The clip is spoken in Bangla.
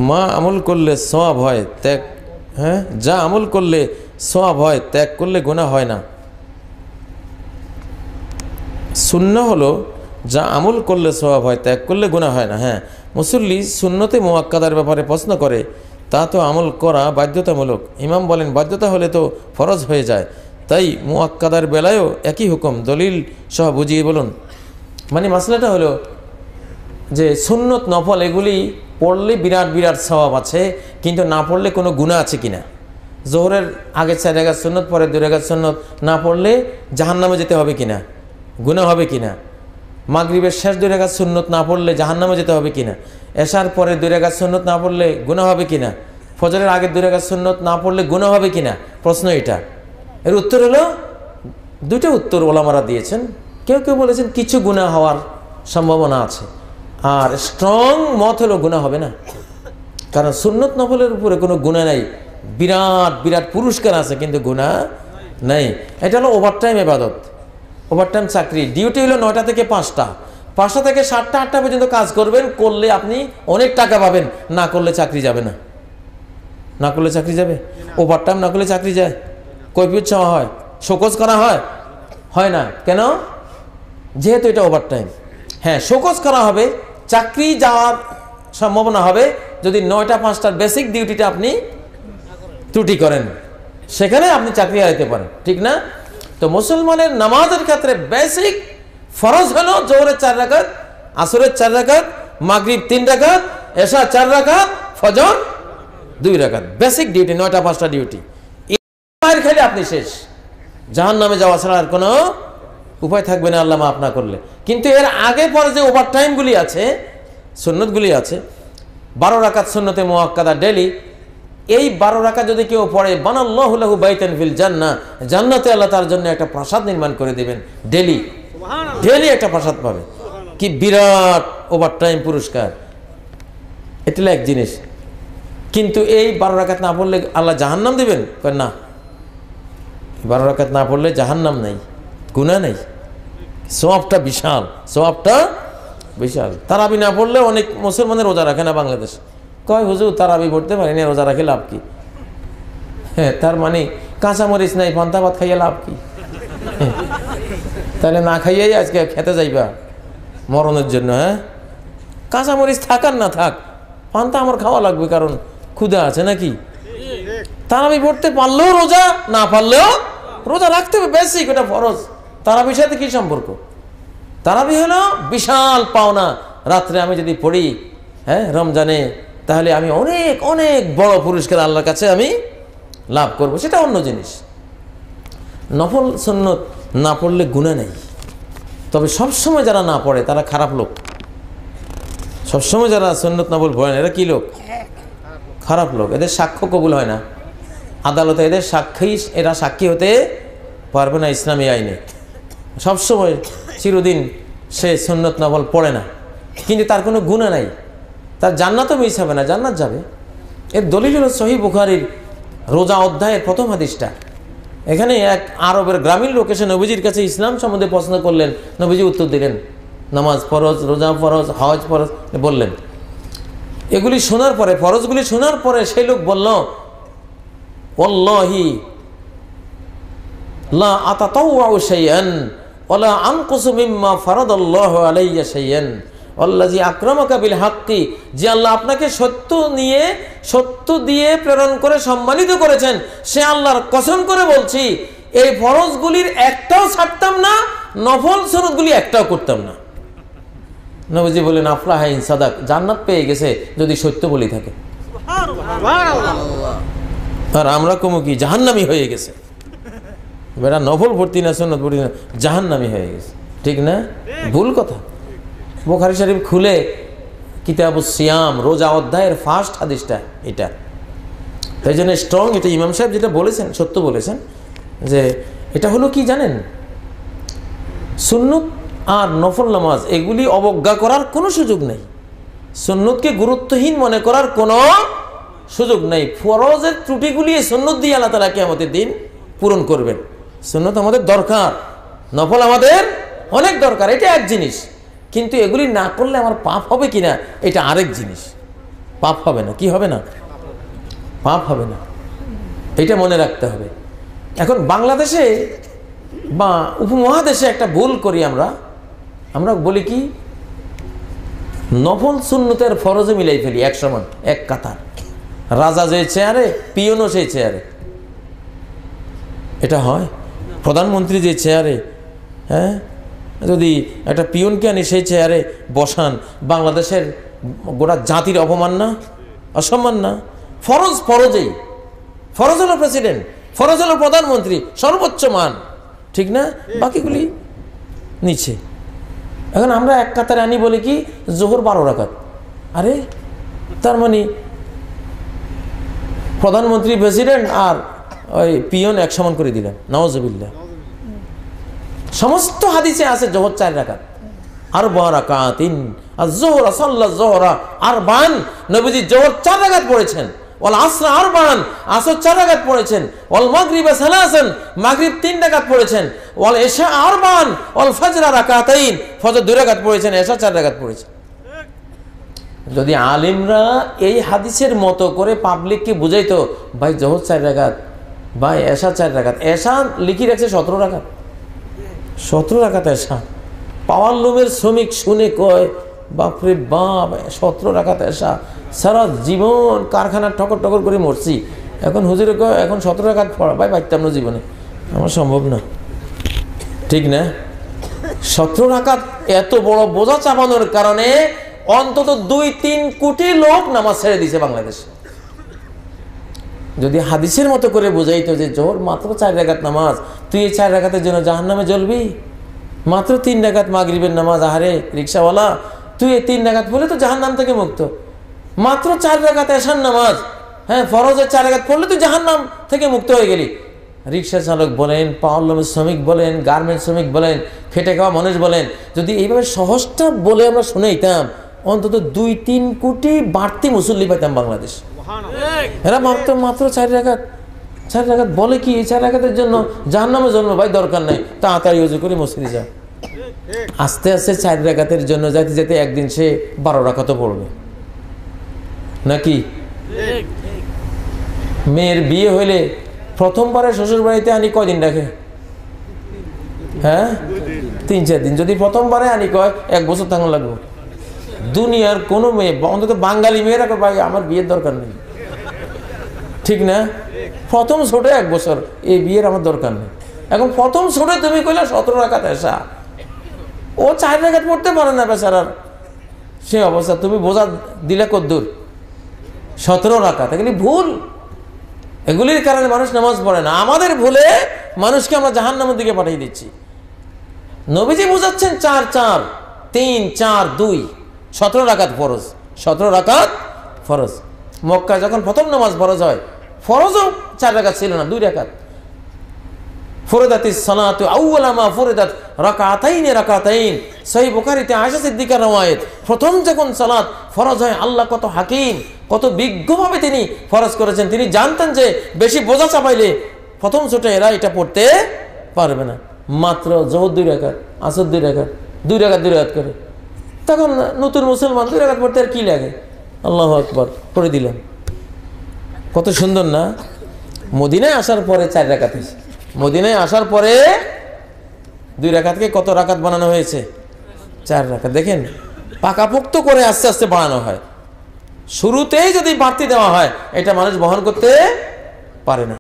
মা আমল করলে সওয়াব হয়, ত্যাগ, হ্যাঁ, যা আমল করলে সওয়াব হয় ত্যাগ করলে গুনাহ হয় না। সুন্নাহ হলো যা আমল করলে সওয়াব হয়, ত্যাগ করলে গুনাহ হয় না। হ্যাঁ, মুসল্লি সুন্নতে মুআক্কাদার ব্যাপারে প্রশ্ন করে, তা তো আমল করা বাধ্যতামূলক। ইমাম বলেন বাধ্যতা হলে তো ফরজ হয়ে যায়, তাই মুআক্কাদার বেলায়ও একই হুকুম। দলিল সহ বুঝিয়ে বলুন। মানে মাসলাটা হলো যে সুন্নত নফল এগুলি পড়লে বিরাট বিরাট সওয়াব আছে, কিন্তু না পড়লে কোনো গুনাহ আছে কিনা। জোহরের আগে 4 রাকাত সুন্নত, পরে 2 রাকাত সুন্নত না পড়লে জাহান্নামে যেতে হবে কিনা, গুনাহ হবে কিনা। মাগরিবের শেষ 2 রাকাত সুন্নত না পড়লে জাহান্নামে যেতে হবে কিনা। এশার পরে 2 রাকাত সুন্নত না পড়লে গুনাহ হবে কিনা। ফজরের আগে 2 রাকাত সুন্নত না পড়লে গুনাহ হবে কিনা। প্রশ্ন এটা। এর উত্তর হলো, দুটো উত্তর ওলামারা দিয়েছেন। কেউ কেউ বলেছেন কিছু গুনাহ হওয়ার সম্ভাবনা আছে, আর স্ট্রং মত হলো গুনাহ হবে না, কারণ সুন্নত নফলের উপরে কোনো গুনাহ নাই। বিরাট বিরাট পুরস্কার আছে, কিন্তু গুনাহ নাই। এটা হলো ওভারটাইম ইবাদত, ওভারটাইম চাকরি। ডিউটি হলো 9টা থেকে 5টা, 5টা থেকে 7টা 8টা পর্যন্ত কাজ করবেন। করলে আপনি অনেক টাকা পাবেন, না করলে চাকরি যাবে না। না করলে চাকরি যাবে? ওভারটাইম না করলে চাকরি যায়? কৈফিয়ত চাওয়া হয়, শোকজ করা হয়? হয় না। কেন? যেহেতু এটা ওভারটাইম। হ্যাঁ, শোকজ করা হবে, চাকরি যাওয়ার সম্ভাবনা হবে যদি 9টা 5টার বেসিক ডিউটিটা আপনি ত্রুটি করেন, সেখানে আপনি চাকরি হারাইতে পারেন, ঠিক না? তো মুসলমানের নামাজের ক্ষেত্রে বেসিক ফরজ হলো জোহরের 4 রাকাত, আসরের 4 রাকাত, মাগরিব 3 রাকাত, এশা 4 রাকাত, ফজর 2 রাকাত। বেসিক ডিউটি 9টা 5টা ডিউটি। এর খেলে আপনি শেষ, জাহান্নামে যাওয়া ছাড়া আর কোনো উপায় থাকবে না আল্লাহ মাফ না করলে। কিন্তু এর আগে পরে যে ওভারটাইমগুলি আছে, সুন্নতগুলি আছে, 12 রাকাত সুন্নতে মুআক্কাদা ডেলি, এই 12 রাকাত যদি কেউ পড়ে, বানাল্লাহু লাহু বাইতান ফিল জান্নাহ, জান্নাতে আল্লাহ তার জন্য একটা প্রাসাদ নির্মাণ করে দেবেন। ডেলি ডেলি একটা প্রাসাদ পাবে। কি বিরাট ওভারটাইম পুরস্কার! এটা এক জিনিস। কিন্তু এই 12 রাকাত না পড়লে আল্লাহ জাহান্নাম দেবেন? না, 12 রাকাত না পড়লে জাহান্নাম নেই, গুনাহ নেই, সওয়াবটা বিশাল, সওয়াবটা বিশাল। তারাবি না পড়লে অনেক মুসলমানের রোজা রাখে না বাংলাদেশ। কয় হুজুর তারাবি পড়তে পারি না, রোজা রাখে লাভ কি? হ্যাঁ, তার মানে কাঁচামরিচ নাই, পান্তা ভাত খাইয়ে লাভ কি? তাহলে না খাইয়েই আজকে খেতে যাইবা মরণের জন্য। হ্যাঁ, কাঁচামরিচ থাক আর না থাক, পান্তা আমার খাওয়া লাগবে, কারণ ক্ষুধা আছে নাকি। তারাবি পড়তে পারলেও রোজা, না পারলেও রোজা রাখতে হবে, বেসিক, ওটা ফরজ। তারাবির সাথে কি সম্পর্ক? তারাবি হলো বিশাল পাওনা। রাত্রে আমি যদি পড়ি, হ্যাঁ, রমজানে, তাহলে আমি অনেক অনেক বড় পুরস্কার আল্লাহর কাছে আমি লাভ করব, সেটা অন্য জিনিস। নফল সুন্নত না পড়লে গুনাহ নেই। তবে সবসময় যারা না পড়ে তারা খারাপ লোক। সবসময় যারা সুন্নত নফল পড়ে না, এরা কি লোক? খারাপ লোক। এদের সাক্ষ্য কবুল হয় না আদালতে, এদের এরা সাক্ষী হতে পারবে না ইসলামী আইনে। সবসময় চিরদিন সে সুন্নত নফল পড়ে না, কিন্তু তার কোনো গুনাহ নাই, তার জান্নাতও মিস হবে না, জান্নাত যাবে। এর দলিল হলো সহিহ বুখারীর রোজা অধ্যায়ের প্রথম হাদিসটা। এখানে এক আরবের গ্রামীণ লোক এসে নবীজির কাছে ইসলাম সম্বন্ধে প্রশ্ন করলেন। নবীজি উত্তর দিলেন, নামাজ ফরজ, রোজা ফরজ, হজ ফরজ বললেন। এগুলি শোনার পরে, ফরজগুলি শোনার পরে সেই লোক বলল, ওয়াল্লাহি লা আতাতাওয়াউ শাইআন ওয়ালা আনকুসু মিম্মা ফারাদাল্লাহু আলাইয়া শাইআন আল্লাযী আকরামাকা বিল হাক্কি, যে আল্লাহ আপনাকে সত্য দিয়ে প্রেরণ করে সম্মানিত করেছেন, সে আল্লাহর কসম করে বলছি, এই ফরজগুলির একটাও ছাড়তাম না, নফল সুন্নতগুলি একটাও করতাম না। নবীজি বলেন, আফলাহা ইন সাদাক, জান্নাত পেয়ে গেছে যদি সত্য বলি থাকে। আর আমরা কমু কি, জাহান্নামী হয়ে গেছে। বেটা নফল ভর্তি না, সুন্নত ভর্তি না, জাহান্নামী হয়ে গেছে, ঠিক না? ভুল কথা। বুখারী শরীফ খুলে কিতাবুস সিয়াম রোজা অধ্যায়ের ফার্স্ট হাদিসটা এটা। তাই জন্য স্ট্রং, এটা ইমাম সাহেব যেটা বলেছেন সত্য বলেছেন, যে এটা হলো কি জানেন, সুন্নত আর নফল নামাজ এগুলি অবজ্ঞা করার কোনো সুযোগ নেই, সুন্নতকে গুরুত্বহীন মনে করার কোনো সুযোগ নেই। ফরজের ত্রুটিগুলি সুন্নত দিয়ে আল্লাহ তাআলা কিয়ামতের দিন পূরণ করবেন। সুন্নত আমাদের দরকার, নফল আমাদের অনেক দরকার, এটা এক জিনিস। কিন্তু এগুলি না করলে আমার পাপ হবে কিনা, এটা আরেক জিনিস। পাপ হবে না। কি হবে না? পাপ হবে না, এটা মনে রাখতে হবে। এখন বাংলাদেশে বা উপমহাদেশে একটা ভুল করি আমরা বলি কি, নফল সুন্নতের ফরজে মিলাই ফেলি এক সমান, এক কাতার। রাজা যে চেয়ারে, পিয়নও সেই চেয়ারে। এটা হয়? প্রধানমন্ত্রী যে চেয়ারে, হ্যাঁ, যদি একটা পিয়নকে আনি সেই চেয়ারে বসান, বাংলাদেশের গোটা জাতির অপমান না, অসম্মান না? ফরজ ফরজেই, ফরজ হলো প্রেসিডেন্ট, ফরজ হলো প্রধানমন্ত্রী, সর্বোচ্চ মান, ঠিক না? বাকিগুলি নিচে। এখন আমরা এক কাতারে আনি বলি কি, জোহর 12 রাকাত। আরে তার মানে প্রধানমন্ত্রী, প্রেসিডেন্ট আর ওই পিয়ন এক সমান করে দিলেন, নাউজুবিল্লাহ। সমস্ত হাদিসে আছে জোহর 4 রাকাত, আর 12 রাকাতিন আর জোহরা সাল্লা জোহরা আর বান। নবীজি জোহর 4 রাকাত পড়েছেন, ওয়াল আসর আরবান, আসর 4 রাকাত পড়েছেন, ওয়াল মাগরিব সালাসান, মাগরিব 3 রাকাত পড়েছেন, ওয়াল ইশা আরবান, ওয়াল ফজর রাকাতাইন, ফজর 2 রাকাত পড়েছেন, ইশা 4 রাকাত পড়েছেন। যদি আলিমরা এই হাদিসের মতো করে পাবলিককে বুঝাইতো, ভাই জোহর 4 রাকাত, ভাই ইশা 4 রাকাত, ইশা লিখি রাখছে 17 রাকাত, 17 রাকাত ইশা। পাওয়ার লুমের শ্রমিক শুনে কয়, বাপরে বাপ, 17 রাকাত ইশা, সারা জীবন কারখানার ঠকর ঠকর করে মরছি, এখন হুজুরে কয় এখন 17 রাকাত পড়া, ভাই পাইতাম না জীবনে, আমার সম্ভব না, ঠিক না? 17 রাকাত এত বড় বোঝা চাপানোর কারণে অন্তত 2-3 কোটি লোক নামাজ ছেড়ে দিয়েছে বাংলাদেশে। যদি হাদিসের মতো করে বোঝাইতো যে জোহর মাত্র 4 রাকাত নামাজ, তুই এই 4 রাকাতের জন্য জাহান্নামে জ্বলবি, মাত্র 3 রাকাত মাগরিবের নামাজ, আহারে রিক্সাওয়ালা, তুই এই 3 রাকাত পড়লে তো জাহান্নাম থেকে মুক্ত, মাত্র 4 রাকাত এশার নামাজ, হ্যাঁ, ফরজের 4 রাকাত পড়লে তুই জাহান্নাম থেকে মুক্ত হয়ে গেলি। রিক্সা চালক বলেন, পাওয়ার শ্রমিক বলেন, গার্মেন্টস শ্রমিক বলেন, খেটে খাওয়া মানুষ বলেন, যদি এইভাবে সহজটা বলে আমরা শুনেইতাম, অন্তত 2-3 কোটি বাড়তি মুসল্লি পাইতাম বাংলাদেশ। এরা মাত্র 4 রাকাত, 4 রাকাত বলে কি, এই 4 রাকাতের জন্য জাহান্নামে জন্ম, ভাই দরকার নাই, তাড়াতাড়ি ওযু করে মসজিদে যা। আস্তে আস্তে 4 রাকাতের জন্য যাইতে যেতে একদিন সে 12 রাকাতও পড়বে নাকি? মেয়ের বিয়ে হইলে প্রথমবারে শ্বশুর বাড়িতে আনি কয়দিন রাখে? হ্যাঁ, 3-4 দিন। যদি প্রথমবারে আনি কয় 1 বছর থাকা লাগবে। দুনিয়ার কোনো মেয়ে, অন্তত বাঙালি মেয়েরা কয়, ভাই আমার বিয়ের দরকার নেই, ঠিক না? প্রথম ছোটে 1 বছর, এই বিয়ের আমার দরকার নেই। এখন প্রথম ছোটে তুমি কইলা 17 রাকাত এশা, ও 4 রাকাত পড়তে পারে না বেচারার, সে অবস্থা তুমি বোঝা দিলে কদ্দূর? 17 রাকাত। এগুলি ভুল, এগুলির কারণে মানুষ নামাজ পড়ে না। আমাদের ভুলে মানুষকে আমরা জাহান্নামের দিকে পাঠিয়ে দিচ্ছি। নবীজি বুঝাচ্ছেন 4-4-3-4-2, 17 রাকাত ফরজ, 17 রাকাত ফরজ। মক্কায় যখন প্রথম নামাজ ফরজ হয়, ফরজও 4 রাকাত ছিল না, 2 রাকাত। ফুরিদাতিস সালাতু আউওয়ালা মা ফুরিদাত রাকাতাইন। সহিহ বুখারীতে আয়েশা সিদ্দিকার রওয়ায়াত, প্রথম যখন সালাত ফরজ হয়, আল্লাহ কত হাকিম, কত বিজ্ঞভাবে তিনি ফরজ করেছেন। তিনি জানতেন যে বেশি বোঝা চাপাইলে প্রথম ছোট এরা এটা পড়তে পারবে না। মাত্র জোহর 2 রাকাত, আসর 2 রাকাত, 2 রাকাত 2 রাকাত করে। তখন নতুন মুসলমান 2 রাকাত পড়তে আর কি লাগে? আল্লাহু আকবার করে দিলাম। কত সুন্দর না? মদিনায় আসার পরে 4 রাকাত হয়েছে। মদিনায় আসার পরে 2 রাকাতকে কত রাকাত বানানো হয়েছে? 4 রাকাত। দেখেন, পাকাপোক্ত করে আস্তে আস্তে বাড়ানো হয়। শুরুতেই যদি বাড়তি দেওয়া হয়, এটা মানুষ বহন করতে পারে না।